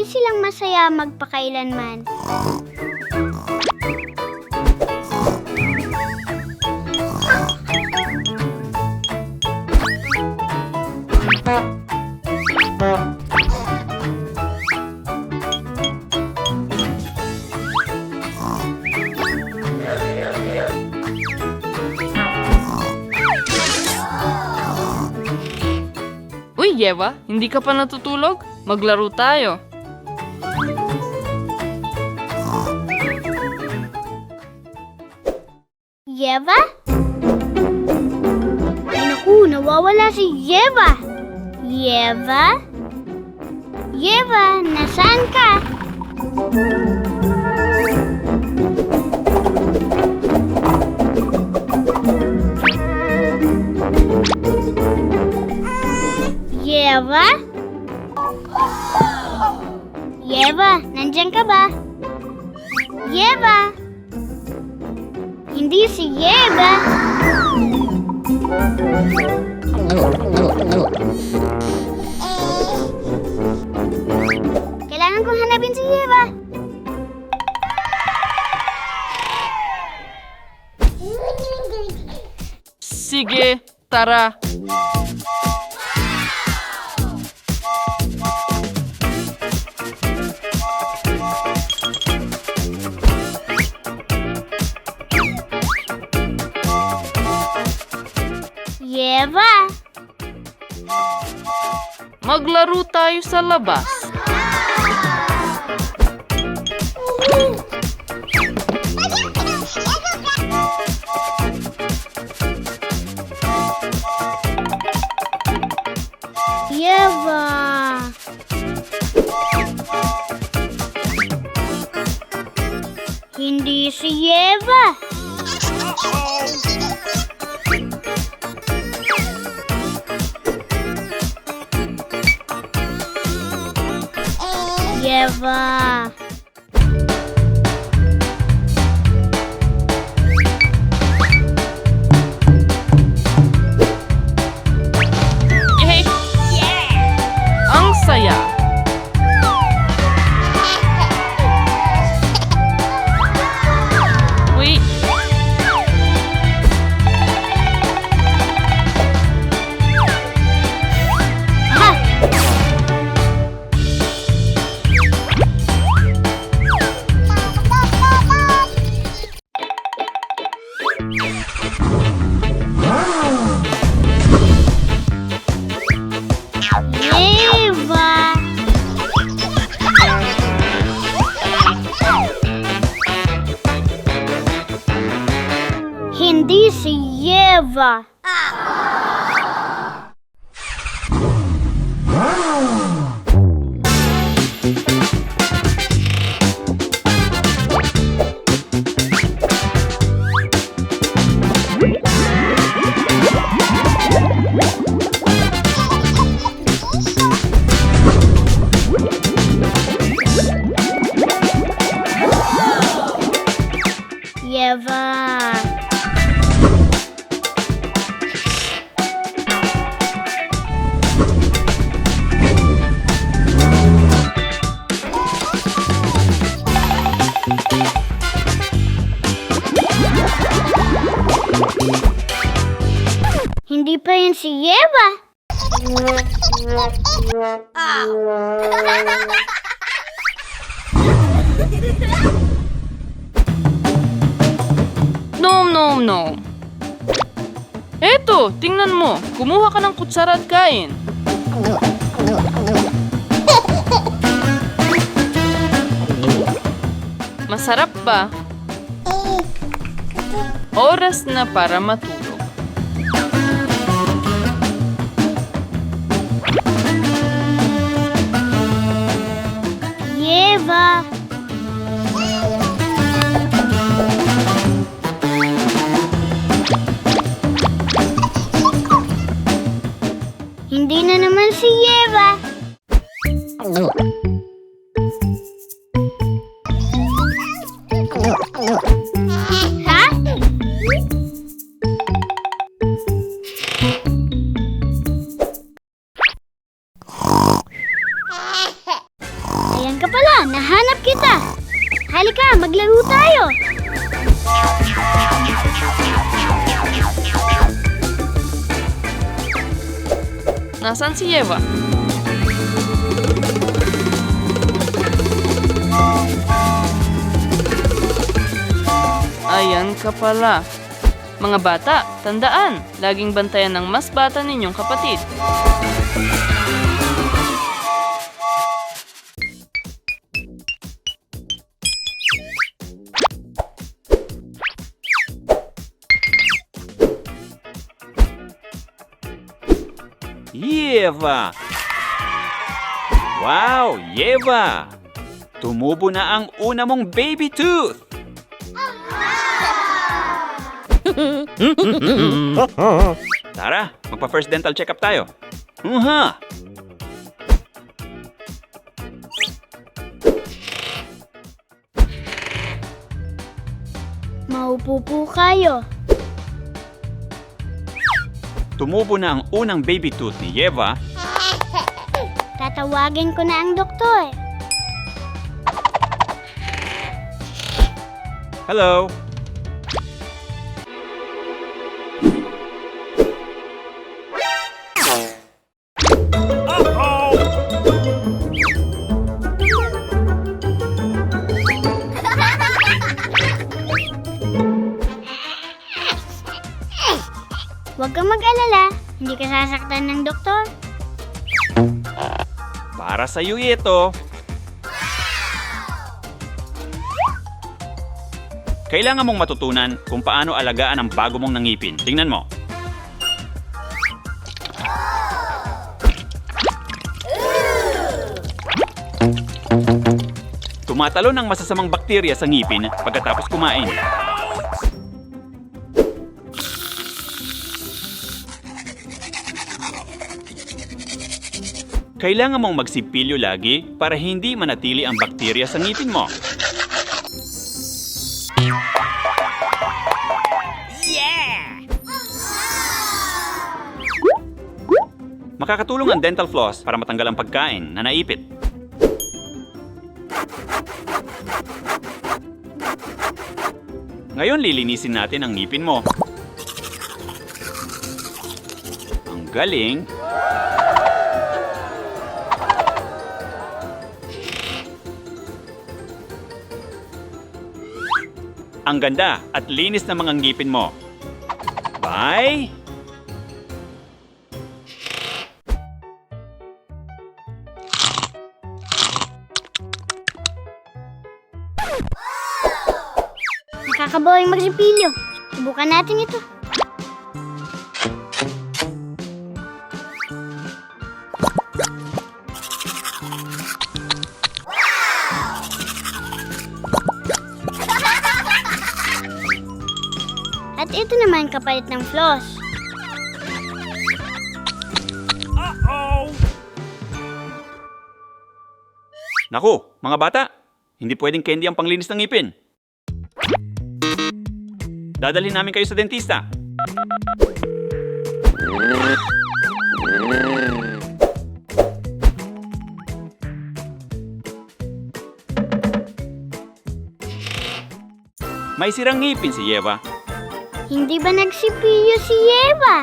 silang masaya magpakailanman. Uy, Eva, hindi ka pa natutulog? Maglaro tayo. Yeva? Ay naku, nawawala si Yeva. Yeva? Yeva, nasaan ka? Yeva? Yeva, nandiyan ka ba? Yeva? Hindi si Yeva. Kailangan kong hanapin si Yeva. Sige, tara. Yeva? Maglaro tayo sa labas. Yeva? Hindi si Yeva. Yeva. Yay! Ang saya. Uy, Ha! Yeva. Hindi si Yeva. Yeva. Hindi pa yun si Yeva. no. Eto, tingnan mo. Kumuha ka ng kutsara at kain. Masarap ba? Oras na para matulog. Yeva. Hindi na naman si Yeva. Ha? Ayan ka maglaro tayo. Nasaan si Eva? Ayan ka pala. Mga bata, tandaan, laging bantayan ng mas bata ninyong kapatid. Yeva! Wow, Yeva! Tumubo na ang una mong baby tooth! Tara, magpa-first dental checkup tayo. Maupo po kayo. Tumubo na ang unang baby tooth ni Yeva. Tatawagin ko na ang doktor. Hello! Huwag kang mag-alala. Hindi ka sasaktan ng doktor. Para sa'yo ito. Kailangan mong matutunan kung paano alagaan ang bago mong nangipin. Tingnan mo. Tumatalo ng masasamang bakterya sa ngipin pagkatapos kumain. Kailangan mong magsipilyo lagi para hindi manatili ang bakterya sa ngipin mo. Makakatulong ang dental floss para matanggal ang pagkain na naipit. Ngayon lilinisin natin ang ngipin mo. Ang galing! Ang ganda at linis ng mga ngipin mo. Bye! Nakakaboring magsipilyo. Subukan natin ito. At ito naman kapalit ng floss. Naku, mga bata, hindi pwedeng candy ang panglinis ng ngipin. Dadalhin namin kayo sa dentista. May sirang ngipin si Yeva. Hindi ba nagsipilyo si Eva?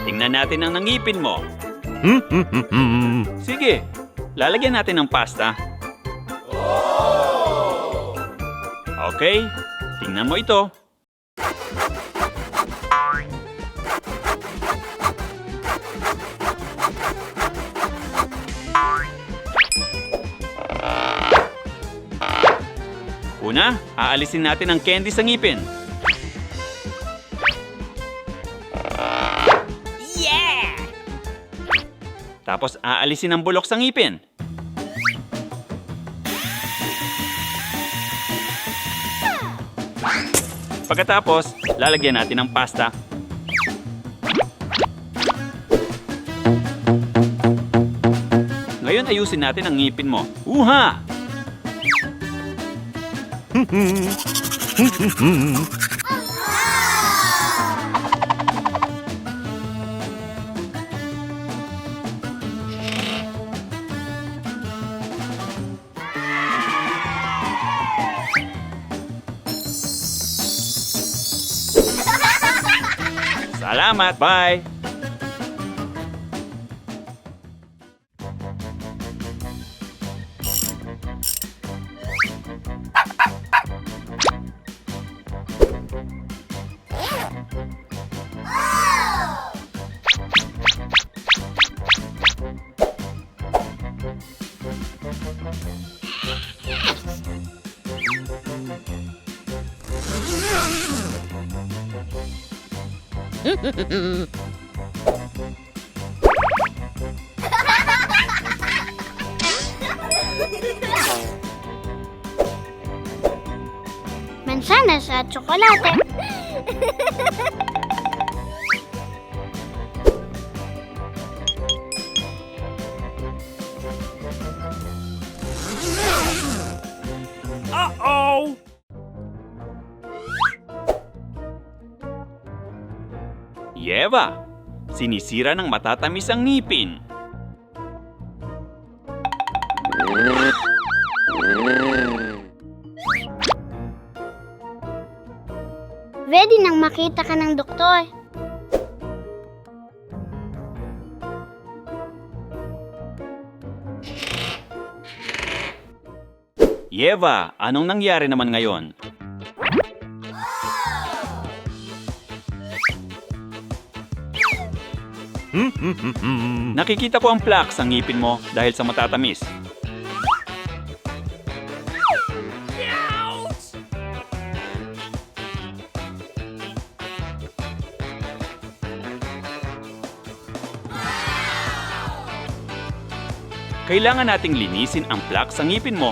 Tingnan natin ang nangipin mo. Sige, lalagyan natin ng pasta. Okay, tingnan mo ito. Una, aalisin natin ang candy sa ngipin. Yeah! Tapos aalisin ang bulok sa ngipin. Pagkatapos, lalagyan natin ng pasta. Ngayon ayusin natin ang ngipin mo. Uha! Salamat, bye! Mansanas at tsokolate. Uh-oh! Yeva, sinisira ng matatamis ang ngipin. Ready nang makita ka ng doktor. Yeva, anong nangyari naman ngayon? Nakikita ko ang plaque sa ngipin mo dahil sa matatamis. Kailangan nating linisin ang plaque sa ngipin mo.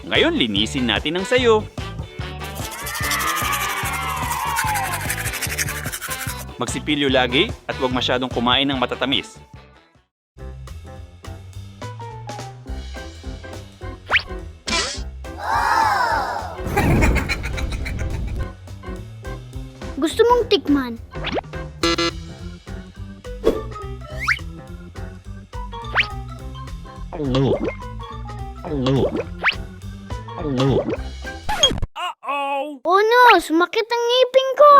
Ngayon, linisin natin ang sayo. Magsipilyo lagi at huwag masyadong kumain ng matatamis. Gusto mong tikman? Uh-oh! Oh no! Sumakit ang ngipin ko!